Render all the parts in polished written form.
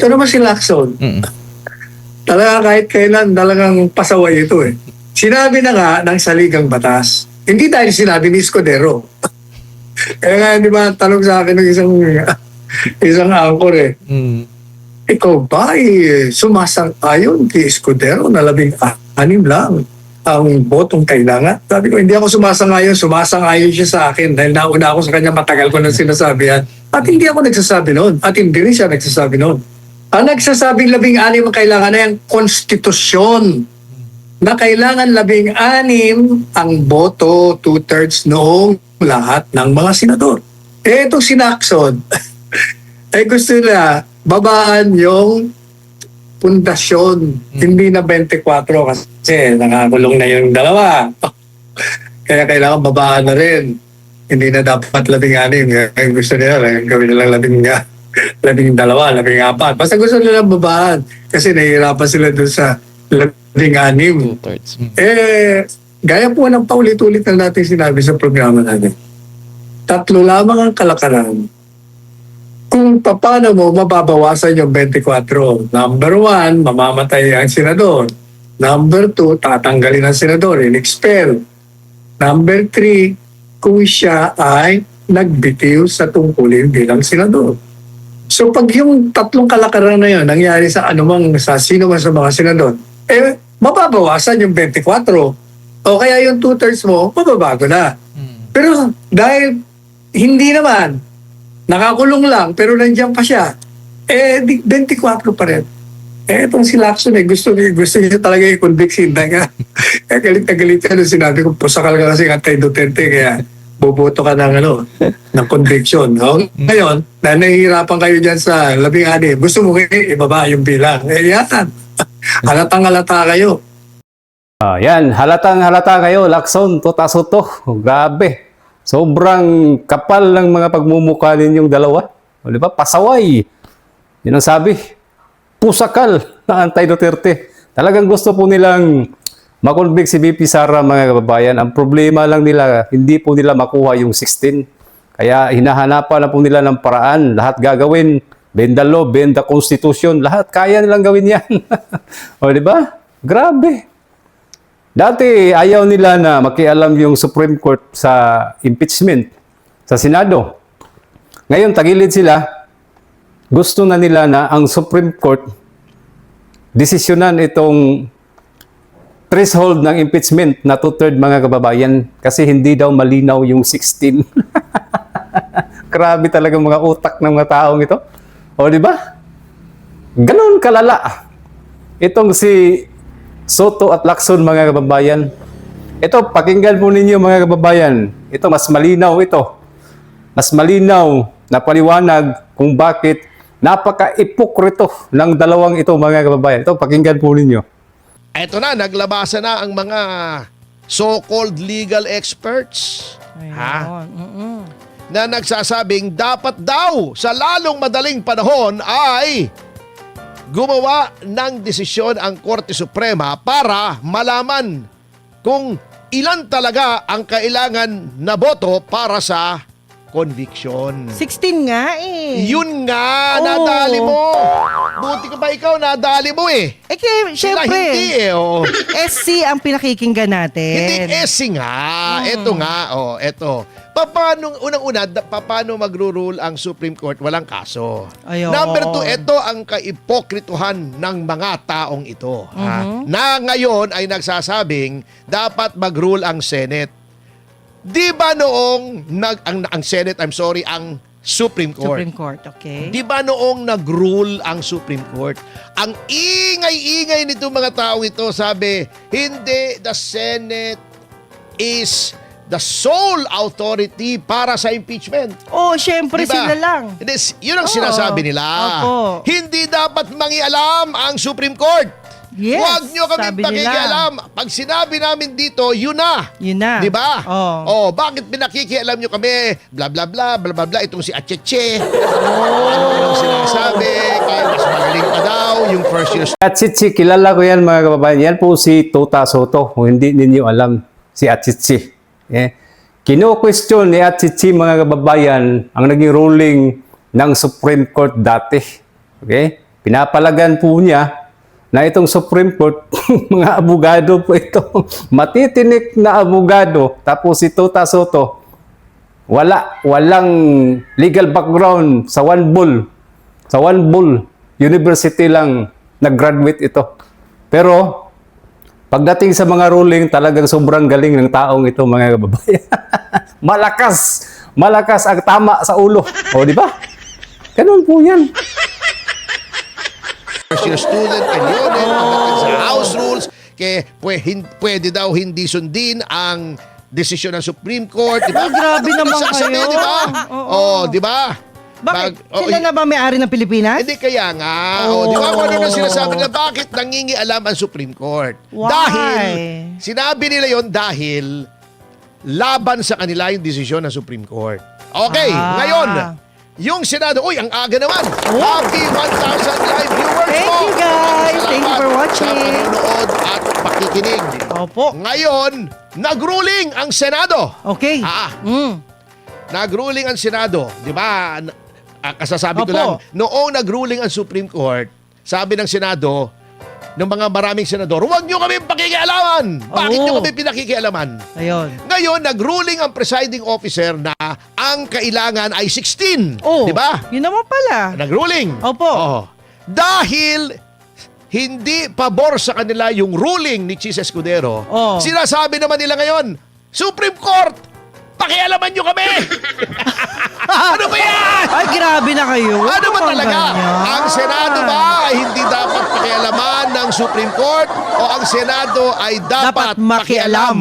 Ito naman si Lacson. Talaga kahit kailan talagang pasaway ito eh. Sinabi na nga ng saligang batas. Hindi dahil sinabi ni Escudero. Kaya nga, di ba, tanong sa akin ng isang anchor eh. Ikaw ba sumasang-ayon kay Escudero na 16 lang ang botong kailangan? Sabi ko, hindi ako sumasang-ayon. Sumasang-ayon siya sa akin dahil nauna ako sa kanya, matagal ko nang sinasabi yan. At hindi ako nagsasabi noon. At hindi rin siya nagsasabi noon. Ang nagsasabing 16 ang kailangan na yung konstitusyon na kailangan 16 ang boto, 2/3 noong lahat ng mga senador. Eh, itong si Lacson, eh gusto nila babaan yung pundasyon, hindi na 24 kasi nakakulong na yung dalawa. Kaya kailangan babaan na rin. Hindi na dapat 16. Kaya gusto nila, gawin na lang 12, 14. Basta gusto nila babaan kasi nahihirapan sila doon sa 16. Eh, gaya po ng paulit-ulit na natin sinabi sa programa natin. 3 lamang ang kalakaran kung paano mo mababawasan yung 24. Number 1, mamamatay ang senador. Number 2, tatanggalin ang senador, in-expel. Number 3, kung siya ay nagbitiw sa tungkulin bilang senador. So pag yung 3 kalakaran na yun nangyari sa sa sino man sa mga senador, eh mababawasan yung 24. O kaya yung 2/3 mo, mababago na. Pero dahil hindi naman, nakakulong lang, pero nandiyan pa siya, eh 24 pa rin. Eh itong si Lacson gusto niya talaga i-convict si Inday nga. Eh galit na galit ka nung sinabi ko, pusakal ka kasi anti-Duterte, kaya boboto ka ng conviction. No? Ngayon, na nahihirapan kayo dyan sa 16, gusto mo kayo ibaba yung bilang. Eh yatan, halatang-halata kayo. Yan, halatang-halata kayo, Lacson, Soto. Grabe. Sobrang kapal ng mga pagmumukha ninyong dalawa. O, di ba? Pasaway. Yun ang sabi. Pusakal na anti-Duterte. Talagang gusto po nilang makonvict si VP Sara, mga kababayan. Ang problema lang nila, hindi po nila makuha yung 16. Kaya hinahanapan na po nila ng paraan. Lahat gagawin. Bend the law, bend the constitution. Lahat kaya nilang gawin yan. O, di ba? Grabe. Dati, ayaw nila na makialam yung Supreme Court sa impeachment sa Senado. Ngayon, tagilid sila. Gusto na nila na ang Supreme Court desisyonan itong threshold ng impeachment na 2/3 mga kababayan kasi hindi daw malinaw yung 16. Grabe talaga mga utak ng mga taong ito. O, di ba? Ganon kalala. Itong si Soto at Lacson, mga kababayan. Ito, pakinggan po ninyo mga kababayan. Ito, mas malinaw ito. Mas malinaw na paliwanag kung bakit napaka-ipokrito ng dalawang ito, mga kababayan. Ito, pakinggan po ninyo. Ito na, naglabasan na ang mga so-called legal experts. Na nagsasabing dapat daw sa lalong madaling panahon ay gumawa ng desisyon ang Korte Suprema para malaman kung ilan talaga ang kailangan na boto para sa conviction. 16 nga eh. Yun nga, Oo. nadali mo. Buti ka ba ikaw, nadali mo eh. Eh kaya, Sila syempre, hindi eh. Oh. SC ang pinakikinggan natin. Hindi SC nga. Ito nga, eto. Unang-una, paano magro-rule ang Supreme Court? Walang kaso. Ayun. Number 2, ito ang kaipokrituhan ng mga taong ito. Na ngayon ay nagsasabing dapat mag-rule ang Senate. Di ba noong ang Senate, ang Supreme Court. Supreme Court, okay. Di ba noong nag-rule ang Supreme Court, ang ingay-ingay nito mga taong ito, sabi, hindi, the Senate is the sole authority para sa impeachment. Oh, syempre Diba? sila lang. Hindi, yun ang Oo. sinasabi nila. Opo. Hindi dapat mangialam ang Supreme Court. Yes, Huwag nyo kami sabi pakikialam. Pag sinabi namin dito, yun na. Yun na. Di ba? Oh. Bakit pinakikialam nyo kami? Bla bla bla, bla bla bla. Itong si Acheche. Ano sinasabi? Kaya mas magaling pa daw yung first year. Achichi, kilala ko yan mga kababayan. Yan po si Soto. Kung hindi ninyo alam, si Achichi. Kino-question ni Achichi mga kababayan ang naging ruling ng Supreme Court dati. Okay? pinapalagan po niya na itong Supreme Court, mga abogado po ito, matitinik na abogado, tapos si Tota Soto, walang legal background sa One Bull University lang nag-graduate ito. Pero pagdating sa mga ruling, talagang sobrang galing ng taong ito, mga kababayan. Malakas ang tama sa ulo. O, di ba? Ganun po yan. Your student and unit sa House rules kaya pwede daw hindi sundin ang desisyon ng Supreme Court, di ba? Oh, grabe naman Sabi, kayo. di ba? Oo. Oh, di ba? Bakit? Sila na ba may-ari ng Pilipinas? Hindi kaya nga. Oh, di ba kung ano na sinasabi nila, bakit nangingialam ang Supreme Court? Why? Dahil, sinabi nila yon dahil laban sa kanila yung desisyon ng Supreme Court. Okay, ngayon, yung Senado, uy, ang aga naman. Happy 1,000 live viewers Thank po. you, guys. Thank you for Salamat watching. sa panonood at pakikinig. Opo. Ngayon, nagruling ang Senado. Okay. Nagruling ang Senado. Di ba? Kasasabi ko Opo. lang, noong nagruling ang Supreme Court, sabi ng Senado, ng mga maraming senador, huwag nyo kami pakikialaman. Bakit Oo. nyo kami pinakikialaman? Ayun. Ngayon, nagruling ang presiding officer na ang kailangan ay 16. Oh, Di ba? Yun naman pala. Nagruling. Opo. Oo. Dahil hindi pabor sa kanila yung ruling ni Chis Escudero, Oh. sinasabi naman nila ngayon, Supreme Court, pakialaman nyo kami! Ano ba yan? Ay, grabe na kayo. Ano ba talaga? ganyan? Ang Senado ba ay hindi dapat pakialaman ng Supreme Court o ang Senado ay dapat Dapat makialam.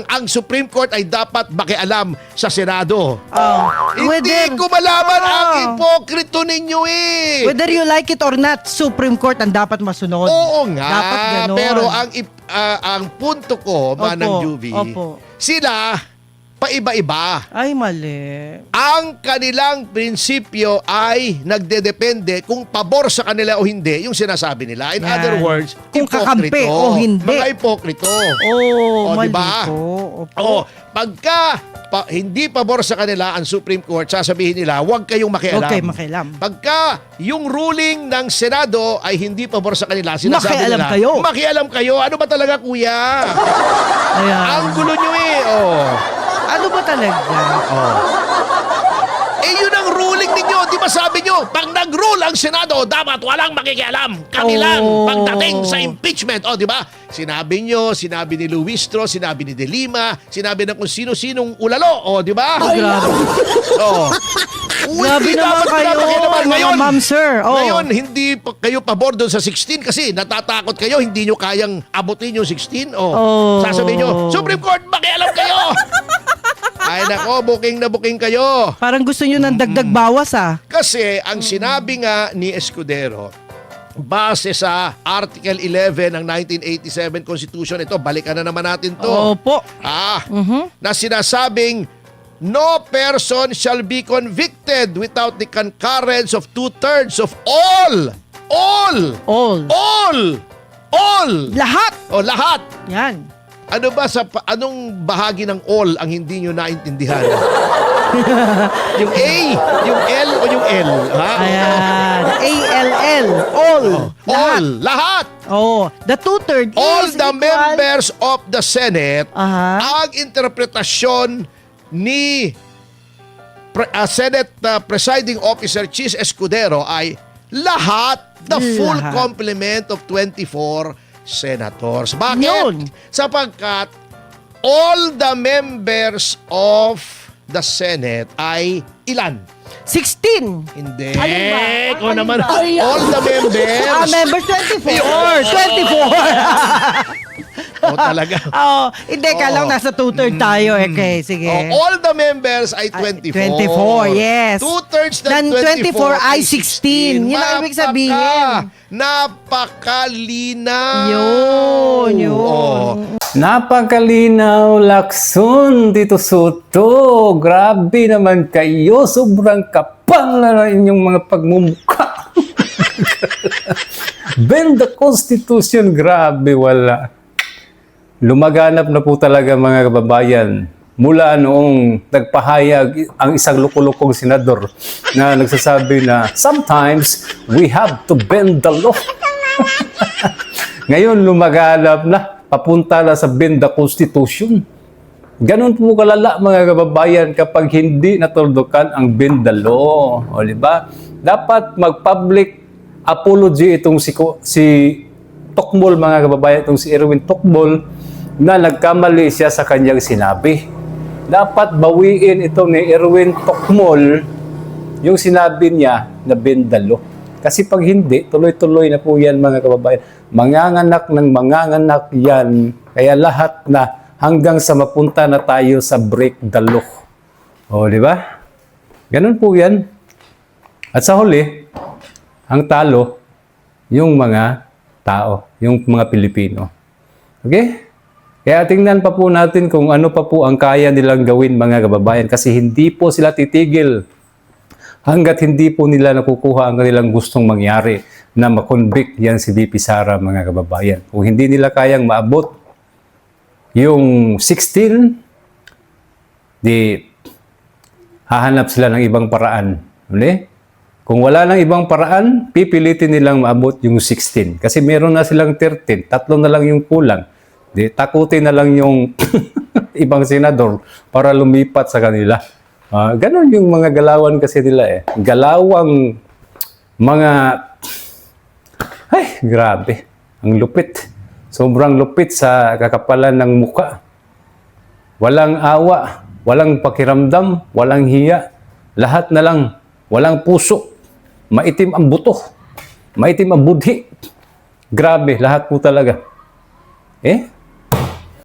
ang Supreme Court ay dapat makialam sa Senado? Oh. Hindi ko malaman ang ipokrito ninyo eh. Whether you like it or not, Supreme Court ang dapat masunod. Oo nga. Dapat ganon. Pero ang punto ko, Manang Juvie, Opo. sila paiba-iba. Ay, mali. Ang kanilang prinsipyo ay nagdedepende kung pabor sa kanila o hindi yung sinasabi nila. In Yan. other words, Kung kakampi ipokrito. o hindi. Mga ipokrito. Oh, O, mali diba? po. Opo. O, pagka hindi pabor sa kanila ang Supreme Court, sasabihin nila, huwag kayong makialam. Okay, makialam. Pagka yung ruling ng Senado ay hindi pabor sa kanila, sinasabi Makialam nila, kayo. makialam kayo. Ano ba talaga, kuya? Ayan. Ang gulo nyo eh. Oh. Ano ba talaga? Eh yun ang ruling ninyo. Di ba sabi nyo, pag nag-rule ang Senado, dapat walang makikialam. Kanilang Oh. pagdating sa impeachment. O, di ba? Sinabi nyo, sinabi ni Luistro, sinabi ni De Lima, sinabi ng kung sino-sinong ulalo. O, di ba? Grabe. O. Grabe naman kayo, mga ma'am, sir. Oh. Ngayon, hindi kayo pabor doon sa 16 kasi natatakot kayo, hindi nyo kayang abutin yung 16. O, Oh. sasabihin nyo, Supreme Court, makialam kayo! Ay nako, booking na booking kayo. Parang gusto nyo ng dagdag bawas ah. Kasi ang sinabi nga ni Escudero, base sa Article 11 ng 1987 Constitution, ito, balikan na naman natin to. Opo. Na sinasabing, no person shall be convicted without the concurrence of 2/3 of all. Lahat. O lahat. Yan. Ano ba anong bahagi ng all ang hindi nyo naintindihan? Yung A, yung L o yung L? Ha? Ayan. A-L-L. All. All, lahat. Oh, the 2/3 All is the equal. members of the Senate, Aha. ang interpretasyon ni Senate Presiding Officer Chis Escudero ay lahat, the full Lahat. complement of 24 senators. Bakit? Yun. Sapagkat all the members of the Senate ay ilan? 16. Hindi. Alin ba? Ikaw Alin naman. ba? All the members. Members 24. 24. O talaga. Oh, hindi, kalang nasa 2/3 tayo. Okay, sige. All the members ay 24. 24, yes. 2/3 ng Ng 24 ay 16. Yun ang ibig sabihin. Napakalinaw. Yun. Oh. Napakalinaw, Lacson, Tito Soto. Grabe naman kayo. Sobrang kapal na inyong mga pagmumukha. Bend the Constitution. Grabe, wala. Lumaganap na po talaga mga kababayan mula noong nagpahayag ang isang lukulukong senador na nagsasabi na sometimes we have to bend the law. Ngayon lumaganap na, papunta na sa bend the Constitution. Ganun po kalala mga kababayan kapag hindi natuldukan ang bend the law. O diba? Dapat mag-public apology itong si Tokmol mga kababayan, itong si Erwin Tokmol na nagkamali siya sa kanyang sinabi. Dapat bawiin ito ni Erwin Tokmol yung sinabi niya na bend the law. Kasi pag hindi, tuloy-tuloy na po yan mga kababayan. Manganganak ng manganganak yan. Kaya lahat na hanggang sa mapunta na tayo sa break the law. O, di ba? Ganun po yan. At sa huli, ang talo, yung mga tao, yung mga Pilipino. Okay? Kaya tingnan pa po natin kung ano pa po ang kaya nilang gawin mga kababayan kasi hindi po sila titigil hanggat hindi po nila nakukuha ang kanilang gustong mangyari na makonvict yan si VP Sara mga kababayan. Kung hindi nila kayang maabot yung 16, di hahanap sila ng ibang paraan. Okay? Kung wala nang ibang paraan, pipilitin nilang maabot yung 16. Kasi meron na silang 13, tatlo na lang yung kulang. Di, takutin na lang yung ibang senador para lumipat sa kanila. Ganon yung mga galawan kasi nila eh. Galawang mga... Ay, grabe. Ang lupit. Sobrang lupit sa kakapalan ng muka. Walang awa, walang pakiramdam, walang hiya. Lahat na lang, walang puso. Maitim ang buto. Maitim ang budhi. Grabe, lahat po talaga. Eh,